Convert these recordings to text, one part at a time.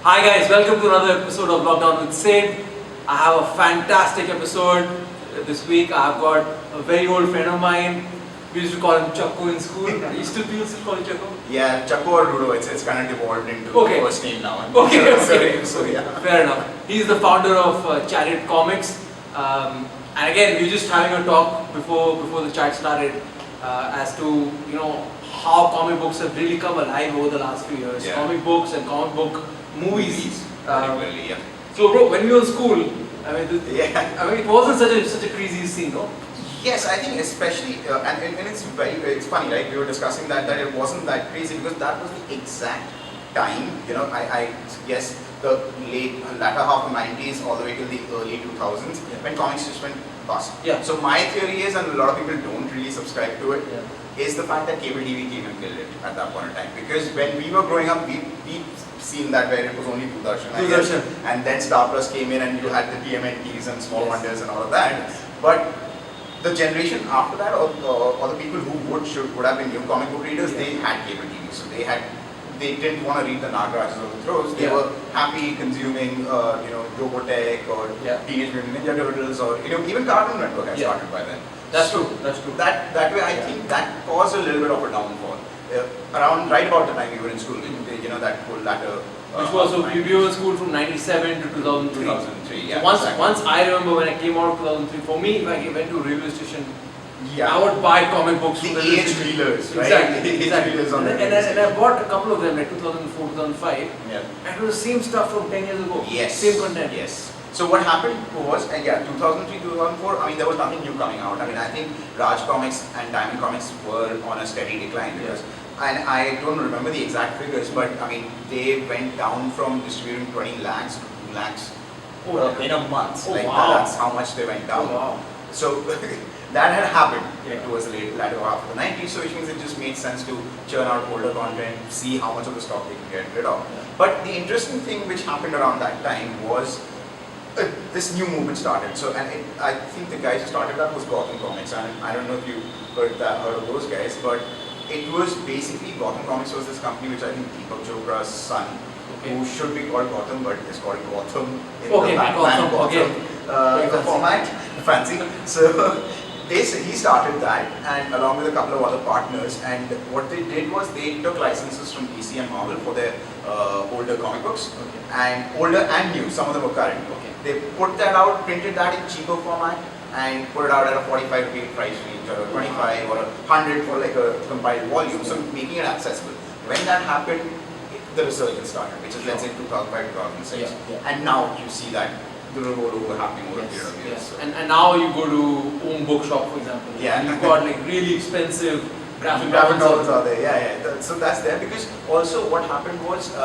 Hi guys, welcome to another episode of Lockdown with Sid. I have a fantastic episode this week. I've got a very old friend of mine. We used to call him Chakko in school. You still call him Chakko? Yeah, Chakko or Rudo, it's kind of evolved into first name now. Okay. So yeah. Fair enough. He's the founder of Chariot Comics. And again, we were just having a talk before the chat started as to, how comic books have really come alive over the last few years. Yeah. Comic books and comic book movies. Particularly, yeah. So bro, when we were in school, it wasn't such a crazy scene, no? Yes, I think especially, and it's funny, right? We were discussing that it wasn't that crazy because that was the exact time, I guess the latter half of the 90s all the way till the early 2000s when comics just went bust. Yeah. So my theory is, and a lot of people don't really subscribe to it, is the fact that cable TV came and killed it at that point in time. Because when we were growing up, we'd seen that where it was only Doordarshan, I guess, and then Star Plus came in and you had the TMNTs and Small Wonders and all of that. But the generation after that, or the people who would have been new comic book readers, they had cable TV, so they didn't want to read the Nagarajas or the Throws. They were happy consuming, Robotech or Teenage Mutant Ninja Turtles or even Cartoon Network had started by then. That's true. That way, I think that caused a little bit of a downfall. Around right about the time we were in school, that whole latter. Which was we were in school from '97 to 2003. 2003, yeah. Once I remember when I came out of 2003. For me, if I went to a railway station, I would buy comic books the from the age wheelers, right? Exactly. And I bought a couple of them like 2004, 2005. Yeah. And it was the same stuff from 10 years ago. Yes. Same content. Yes. So what happened was, 2003, 2004, there was nothing new coming out. I think Raj Comics and Diamond Comics were on a steady decline because, and I don't remember the exact figures, but they went down from distributing 20 lakhs to 2 lakhs in a month. That's how much they went down. Oh, wow. So that had happened towards the latter half of the 90s, so which means it just made sense to churn out older content, see how much of the stock they could get rid of. But the interesting thing which happened around that time was this new movement started. So, I think the guys who started that was Gotham Comics, and I don't know if you heard of those guys, but it was basically Gotham Comics was this company which I think Deepak Chopra's son, who should be called Gotham, but is called Gotham in the Batman Gotham format. Fancy. So he started that, and along with a couple of other partners, and what they did was they took licenses from DC and Marvel for their older comic books, and older and new, some of them were current. They put that out, printed that in cheaper format, and put it out at a 45 rupee price range, or a 25 or a 100 for like a compiled volume, so making it accessible. When that happened, the resurgence started, which is let's say 2005, 2006, and now you see that the rollover happening over a period of years. So. And now you go to Own Bookshop, for example. And you've got like really expensive graphic novels out there. So that's there because also what happened was,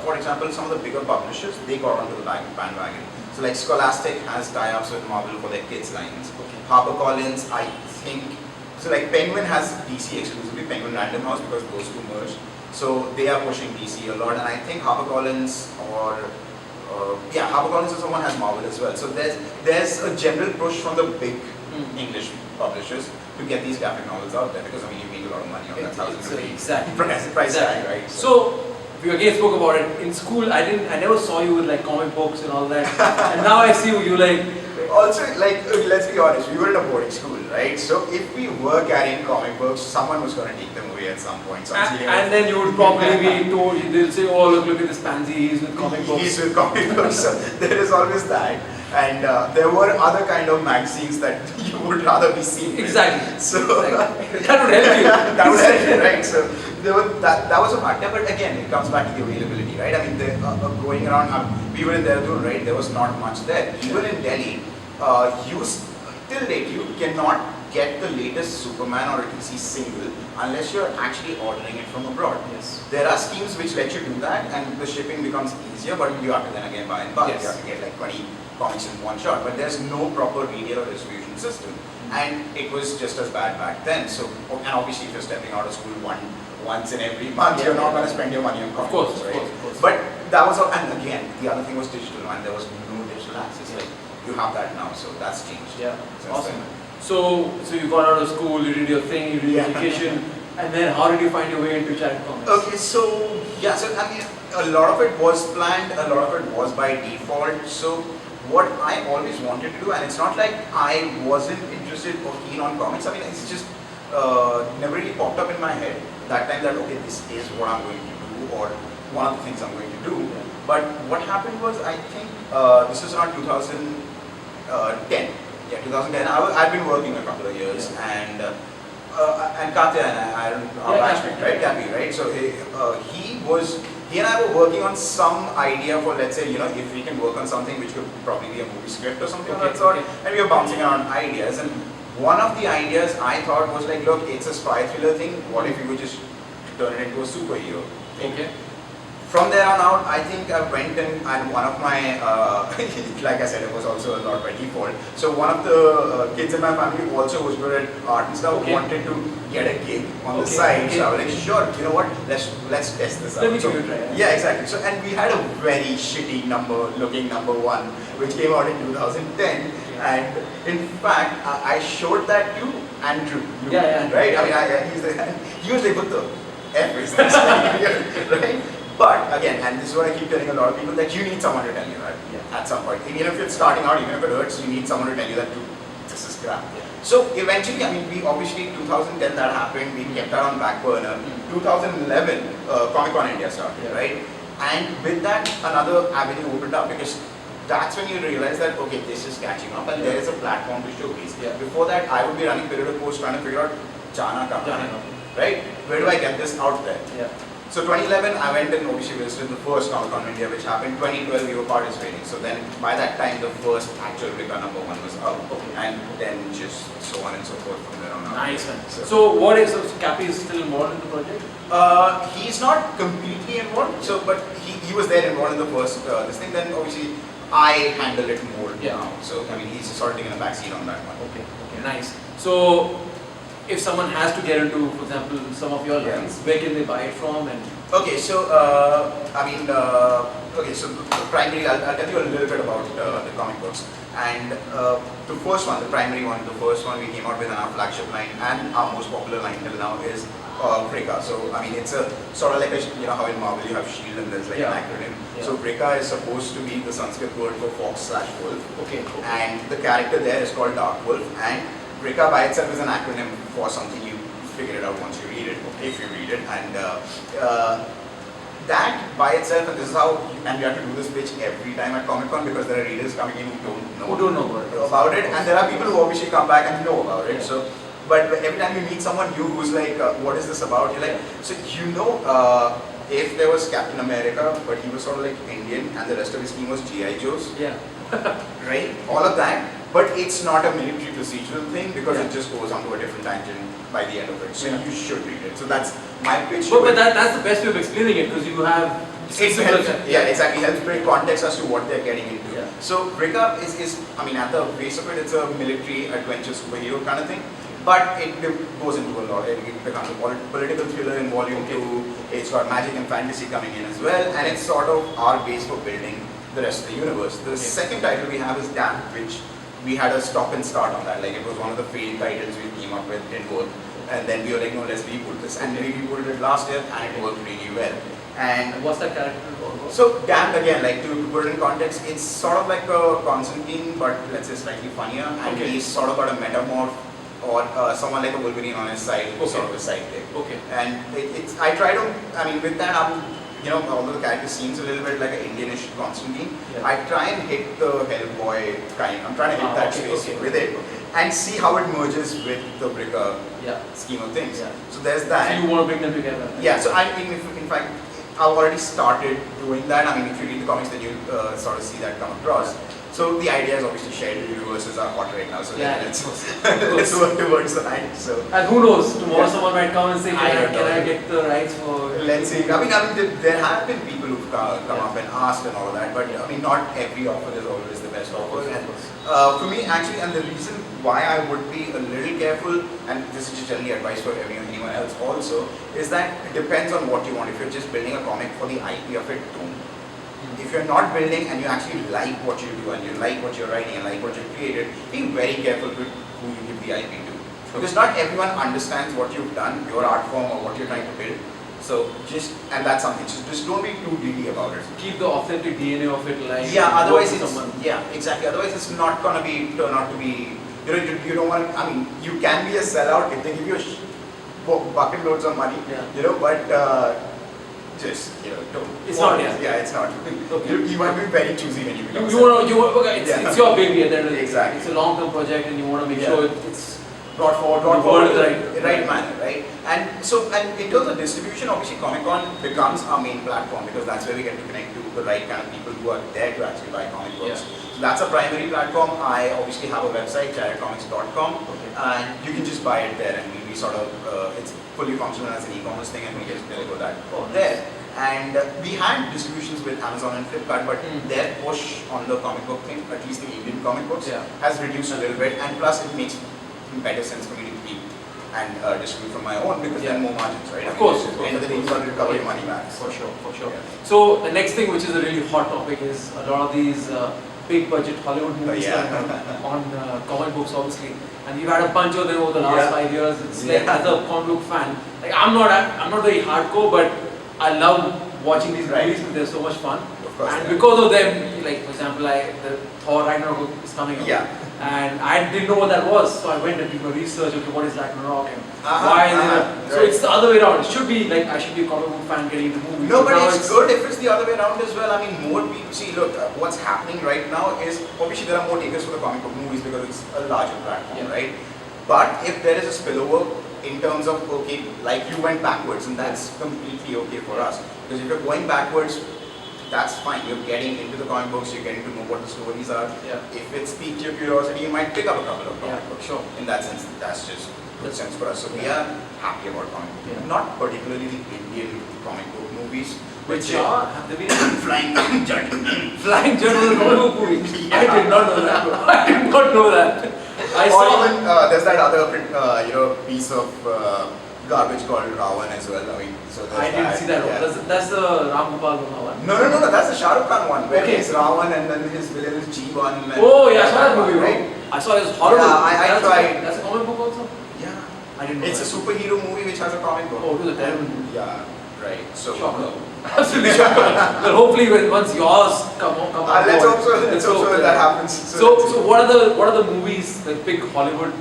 for example, some of the bigger publishers, they got onto the bandwagon. So like Scholastic has tie-ups with Marvel for their kids lines. HarperCollins, I think, so like Penguin has DC exclusively, Penguin Random House, because those two merged. So they are pushing DC a lot, and I think HarperCollins HarperCollins or someone has Marvel as well. So there's a general push from the big English publishers to get these graphic novels out there because you make a lot of money on that price tag, right? So we again spoke about it in school. I never saw you with like comic books and all that, and now I see you like. Also, let's be honest, we were in a boarding school, right? So if we were carrying comic books, someone was going to take them away at some point. And then you would probably be told, they'll say, oh look at this pansy, he's with comic books. He's with comic books, so there is always that. And there were other kind of magazines that you would rather be seen Exactly. with. So that would help you. That would help you, right? So that was a factor, but again, it comes back to the availability, right? Going around, we were in Dehradun, right? There was not much there. Even in Delhi, till date, you cannot get the latest Superman or DC single unless you're actually ordering it from abroad. There are schemes which let you do that, and the shipping becomes easier, but you have to then again buy in bulk. You have to get like 20 comics in one shot, but there's no proper retail or distribution system, and it was just as bad back then. So, and obviously, if you're stepping out of school once in every month, you're not going to spend your money on comics, right? Of course. But that was, and again, the other thing was digital, and there was no digital access. You have that now, so that's changed. Awesome. So you got out of school, you did your thing, you did your education. And then how did you find your way into Chariot Comics? Okay, so yeah, so I mean, a lot of it was planned, a lot of it was by default. So what I always wanted to do, and it's not like I wasn't interested or keen on comics. I mean, it's just never really popped up in my head that time that okay, this is what I'm going to do, or one of the things I'm going to do. But what happened was, I think this is around 2010. Yeah, 2010. I've been working a couple of years, and Katya and I don't know, our batchmate, right? Gabby, right? So he and I were working on some idea for, let's say, if we can work on something which could probably be a movie script or something of that sort, and we were bouncing around ideas. And one of the ideas I thought was like, look, it's a spy thriller thing. What if we would just turn it into a superhero thing? Okay. From there on out, I think I went and one of my, like I said, it was also a lot by default. So one of the kids in my family also was good at art and stuff, wanted to get a gig on the side. So I was like, sure, you know what, let's test this out. Let me give it a try. Yeah, exactly. So, and we had a very shitty looking number one, which came out in 2010. And in fact, I showed that to Andrew. Right? I mean, he was like, what the F is this? Right? But again, and this is what I keep telling a lot of people, that you need someone to tell you that at some point. Even if it's starting out, even if it hurts, you need someone to tell you that this is crap. So eventually, I mean, we obviously 2010 that happened, we kept that on back burner. 2011, Comic-Con India started, right? And with that, another avenue opened up, because that's when you realize that, okay, this is catching up and there is a platform to showcase. Before that, I would be running period of post trying to figure out Jana Kahan, right? Where do I get this out there? So 2011, I went and obviously visited the first Comic-Con India, which happened. 2012, we were participating. So then, by that time, the first actual Rika number one was out. And then just so on and so forth from there on out. Nice, man. So what is, so Cappy is still involved in the project? He's not completely involved, so but he was there involved in the first this thing. Then obviously, I handle it more now. So I mean, he's sort of taking a backseat on that one. Okay, nice. So, if someone has to get into, for example, some of your lines, where can they buy it from? And okay, so I mean, okay, so primarily, I'll tell you a little bit about the comic books. And the first one, the primary one, the first one we came out with in our flagship line, and our most popular line till now is Vrika. So I mean, it's a sort of like a, how in Marvel you have SHIELD and there's like an acronym. So Vrika is supposed to be the Sanskrit word for fox/wolf. And the character there is called Dark Wolf. And Vrika by itself is an acronym for something, you figure it out once you read it, if you read it. And that by itself, and this is how, and we have to do this pitch every time at Comic-Con, because there are readers coming in who don't know about it, and there are people who obviously come back and know about it. So, but every time you meet someone new who's like, what is this about? You're like, so if there was Captain America, but he was sort of like Indian, and the rest of his team was G.I. Joes, right? All of that. But it's not a military procedural thing, because it just goes onto a different tangent by the end of it. So you should read it. So that's my pitch. But that's the best way of explaining it, because you have... exactly. Helps bring context as to what they're getting into. So Vrika is, I mean, at the base of it, it's a military adventure superhero kind of thing. But it goes into a lot. It becomes a political thriller in volume 2. It's got magic and fantasy coming in as well. And it's sort of our base for building the rest of the universe. The second title we have is Damn, which we had a stop and start on that. Like, it was one of the failed titles we came up with, didn't work. And then we were like, no, let's reboot this. And we rebooted it last year, and it worked really well. And what's that character called? So, Damned, again, like to put it in context, it's sort of like a Constantine, but let's say slightly funnier. And he's sort of got a metamorph, or someone like a Wolverine on his side, sort of a sidekick. And I try to, I mean, with that, although the character seems a little bit like an Indianish Constantine, I try and hit the Hellboy kind. I'm trying to hit that space with it, and see how it merges with the Vrika scheme of things. So there's that. So you want to bring them together? Yeah. So I mean, in fact, I've already started doing that. I mean, if you read the comics, then you sort of see that come across. So the idea is obviously shared universes are hot right now. So let's work towards the night. So and who knows? Tomorrow someone might come and say, "Can I get the rights for?" Let's see. I mean, there have been people who've come up and asked and all of that, but I mean, not every offer is always the best offer. And for me, actually, and the reason why I would be a little careful, and this is just generally advice for anyone else also, is that it depends on what you want. If you're just building a comic for the IP of it, don't. If you're not building and you actually like what you do and you like what you're writing and like what you've created, be very careful with who you give the IP to. Because not everyone understands what you've done, your art form or what you're trying to build. So and that's something, just don't be too greedy about it. Keep the authentic DNA of it alive. Yeah, otherwise exactly. Otherwise it's not gonna turn out to be, you don't want to, I mean, you can be a sellout if they give you a bucket loads of money, but don't. It's not, it's not. Okay. You want to be very choosy when you become okay, it's your baby at the end of the day. Exactly. It's a long-term project and you want to make sure it's brought forward in the right manner, right? And in terms of distribution, obviously Comic-Con becomes our main platform because that's where we get to connect to the right kind of people who are there to actually buy comic books. So that's a primary platform. I obviously have a website, chariotcomics.com, and you can just buy it there, and we sort of, it's fully functional as an e-commerce thing, and we just deliver that there. And we had distributions with Amazon and Flipkart, but their push on the comic book thing, at least the Indian comic books, has reduced a little bit, and plus it makes better sense for me to keep and distribute from my own because then more margins, right? Of course. At the end of the day, you want to recover your money back. For sure. So the next thing, which is a really hot topic, is a lot of these big budget Hollywood movies on comic books, obviously. And you've had a bunch of them over the last 5 years. It's like, as a comic book fan, like I'm not very hardcore, but I love watching these movies because they're so much fun. And because of them, like for example, the Thor Ragnarok is coming up. And I didn't know what that was, so I went and did my research. Okay, what is Ragnarok and why is it? So it's the other way around. It should be like I should be a comic book fan getting into movies. No, but it's good if it's the other way around as well. I mean, more people see. Look, what's happening right now is obviously there are more takers for the comic book movies because it's a larger platform, right? But if there is a spillover in terms of like you went backwards, and that's completely okay for us because if you're going backwards, that's fine. You're getting into the comic books, you're getting to know what the stories are. If it's piqued your curiosity, you might pick up a couple of comic books. Sure. In that sense, that's just good sense for us. So we are happy about comic books. Not particularly the Indian comic book movies. Which have they been Flying Journal. Flying Journal comic book movie? I did not know that. I did not know that. I saw even there's that other piece of garbage called Ravan as well. I mean, so I didn't see that one. That's the Ram Gopal one. No, that's the Shah Rukh Khan one where it's Ravan and then his villain is Jeevan. Oh yeah, I saw that movie, right? I saw it was horrible. Yeah, I tried. That's a comic book also? Yeah. I didn't know it's a superhero movie which has a comic book. Oh, it was a terrible movie. Yeah, right. So shocker. Absolutely shocker. Well, hopefully once yours come on let's hope so that happens. So what are the movies, like big Hollywood?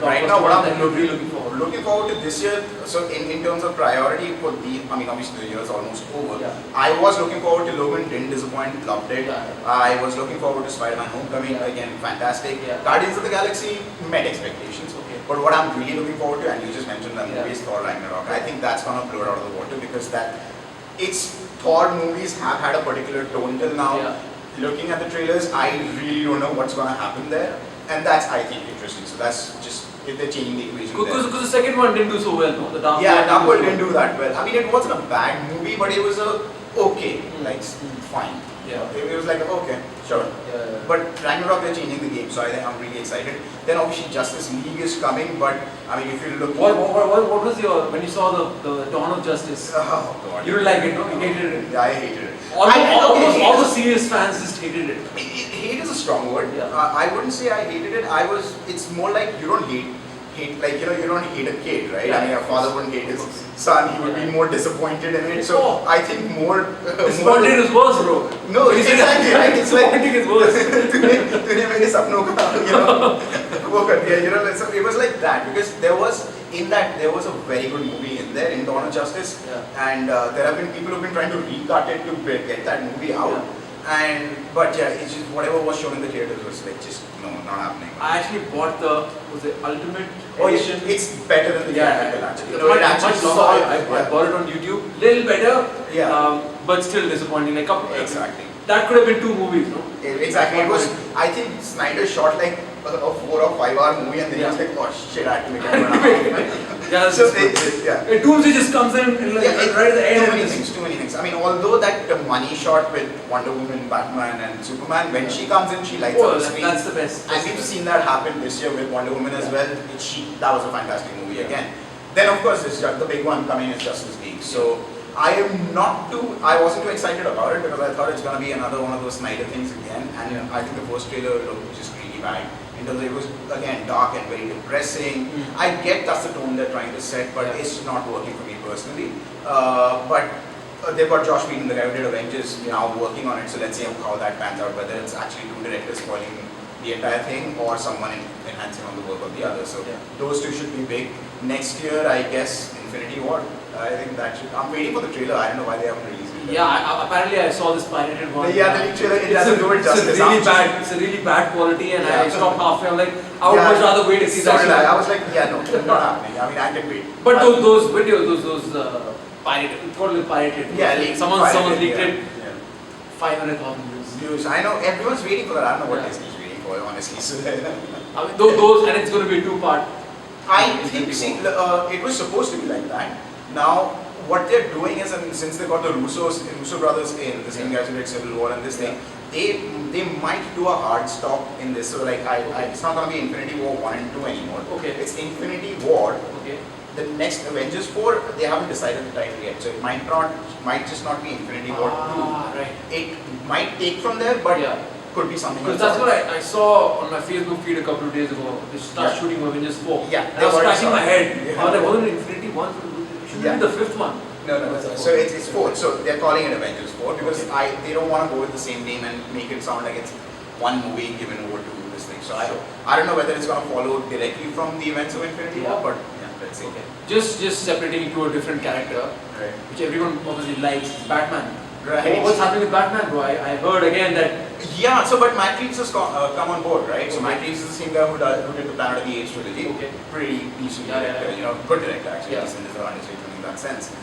Right now, what I'm really looking forward? Looking forward to this year. So in terms of priority for I mean obviously the year is almost over. I was looking forward to Logan, didn't disappoint, loved it. I was looking forward to Spider-Man Homecoming, again fantastic. Guardians of the Galaxy met expectations. But what I'm really looking forward to, and you just mentioned that movie is Thor Ragnarok. I think that's gonna blow it out of the water because Thor movies have had a particular tone till now. Looking at the trailers, I really don't know what's gonna happen there. And that's, I think, interesting. So that's just, if they're changing the equation. Because the second one didn't do so well, no? The Dark World didn't do that well. I mean, it wasn't a bad movie, but it was like fine. It was like, okay, sure. But Ragnarok, they're changing the game, so I'm really excited. Then obviously Justice League is coming, but I mean, if you look... What was when you saw the Dawn of Justice? Oh, God. You didn't like it, no? You hated it? Yeah, I hated it. Almost all the serious fans just hated it. Hate is a strong word. I wouldn't say I hated it. It's more like you don't hate like, you don't hate a kid, right? I mean, a father wouldn't hate his son, he would be more disappointed in it. So I think more... Disappointed is worse, bro. No, exactly, right? It's like... Disappointing is worse. So it was like that because there was a very good movie in there, in Dawn of Justice. And there have been people who have been trying to recut it to get that movie out. But it's just whatever was shown in the theaters was like just not happening. I actually bought the Ultimate Edition. It's better than the theatrical actually. Much longer. I bought it on YouTube. Little better, but still disappointing. Like exactly. That could have been 2 movies, no? Exactly. It was. I think Snyder shot like a 4 or 5 hour movie, and then he was like, oh shit, I have to make it. Doomsday just comes in right at the end. Too many things. I mean, although that money shot with Wonder Woman, Batman, and Superman, when she comes in, she lights up the screen. That's the best. And we've seen that happen this year with Wonder Woman as well. That was a fantastic movie again. Then of course, the big one coming is Justice League. So I wasn't too excited about it because I thought it's going to be another one of those Snyder things again. And I think the first trailer looked just really bad. in terms of it was again dark and very depressing. I get that's the tone they're trying to set, but it's not working for me personally. But they've got Josh Whedon, the guy who did Avengers, now working on it. So let's see how that pans out. Whether it's actually two directors spoiling the entire thing or someone enhancing on the work of the other. So those two should be big. Next year, I guess Infinity War. I think that should. I'm waiting for the trailer. I don't know why they haven't released it. Yeah, apparently I saw this pirated one. Yeah, the leak trailer. It doesn't do it justice. It's a really bad quality, and I stopped halfway. I'm like, I would much rather wait to see that. I was like, yeah, no, not happening. I mean, I can wait. But those videos, those pirated, totally pirated. Yeah, someone leaked it. 500,000 views. I know everyone's waiting for that. I don't know what Disney's waiting for, honestly. So, I mean, those, and it's going to be a two-part. I think, it was supposed to be like that. Now, what they're doing is, and since they got the Russo brothers in, the same guys who did Civil War and this thing, they might do a hard stop in this. So, like, it's not going to be Infinity War 1 and 2 anymore. Okay. It's Infinity War. Okay. The next Avengers 4, they haven't decided the title yet. So, it might just not be Infinity War 2. Right. It might take from there, but could be something else. Because that's what I saw on my Facebook feed a couple of days ago. They start shooting Avengers 4. Yeah. And I was scratching my head. I was like, wasn't it Infinity 1? Should be the fifth one. No. So it's 4. So they're calling it Avengers 4 because they don't want to go with the same name and make it sound like it's one movie given over to this thing. So I don't know whether it's going to follow directly from the events of Infinity War, but let's see. Okay. Just separating it to a different character, which everyone obviously likes, Batman. Right. What's happening with Batman, bro? I heard again that. Yeah, so but Matt Reeves has come on board, right? So Matt Reeves is the same guy who did the Planet of the Apes trilogy. Okay. Pretty decent director, good director actually. Decent is the understatement in that sense.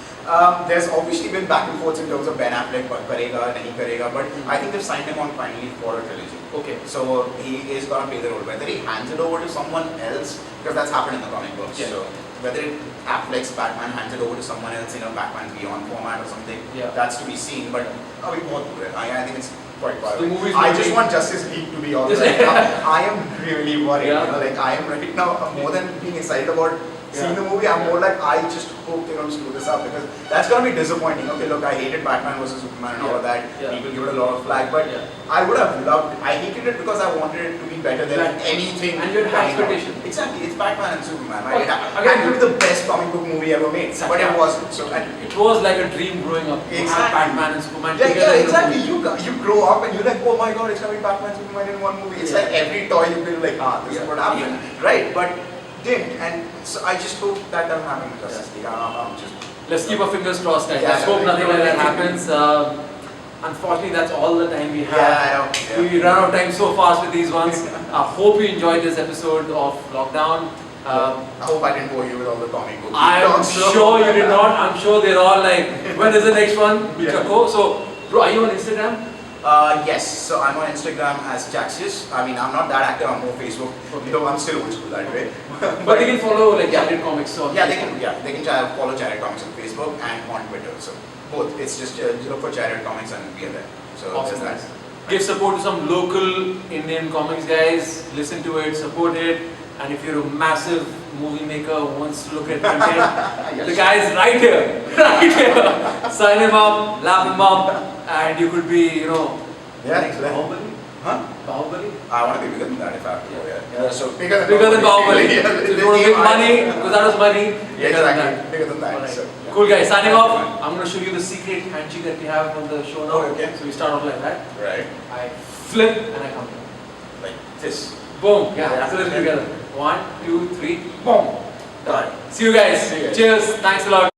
There's obviously been back and forth in terms of Ben Affleck, karega, nahi karega, but I think they've signed him on finally for a trilogy. Okay. So he is going to play the role. Whether he hands it over to someone else, because that's happened in the comic books. Yeah. So whether Affleck's Batman hands it over to someone else in a Batman Beyond format or something, that's to be seen. But I think it's quite powerful. I just want Justice League to be all right. I am really worried. Like I am right now more than being excited about seeing the movie. I'm more like I just hope they don't screw this up because that's gonna be disappointing. Okay, look, I hated Batman vs Superman and all of that. People give it a lot of flag, but I would have loved. I hated it because I wanted it to be better than anything. And you had high expectations. Exactly, it's Batman and Superman. Right? Again, it would be the best comic book movie ever made, but it wasn't. So it was like a dream growing up. Exactly. Batman and Superman. Yeah, exactly. You grow up and you're like, oh my god, it's gonna be Batman and Superman in one movie. It's like every toy you build, like, this is what happened, right? But didn't, and so I just hope that doesn't happen with Justice League. Let's keep our fingers crossed. Let's hope nothing like that happens. Unfortunately, that's all the time we have. We run out of time so fast with these ones. I hope you enjoyed this episode of Lockdown. I hope I didn't bore you with all the comic books. I'm sure you did not. I'm sure they're all like, when is the next one? Chako. So, bro, are you on Instagram? Yes, so I'm on Instagram as Jaxius. I mean, I'm not that active on more Facebook, though I'm still old school that way. But they can follow like Chariot Comics. So they can follow Chariot Comics on Facebook and on Twitter. So both. It's just look for Chariot Comics and we are there. So awesome. Just that. Give support to some local Indian comics guys. Listen to it, support it, and if you're a massive movie maker who wants to look at content, the guy is right here, Sign him up, lap him up, and you could be, Bahubali? Huh? Bahubali? I want to be bigger than that if I have to. So bigger than Bahubali. So if you want to make money, because that was money, bigger than that. Right. So, cool guys, signing off. I'm going to show you the secret handshake that we have on the show now. Okay. So we start off like that. Right. I flip and I come down. Like this. Boom. Yeah, so let's do it together. 1, 2, 3, boom. Done. See you guys. Cheers. Thanks a lot.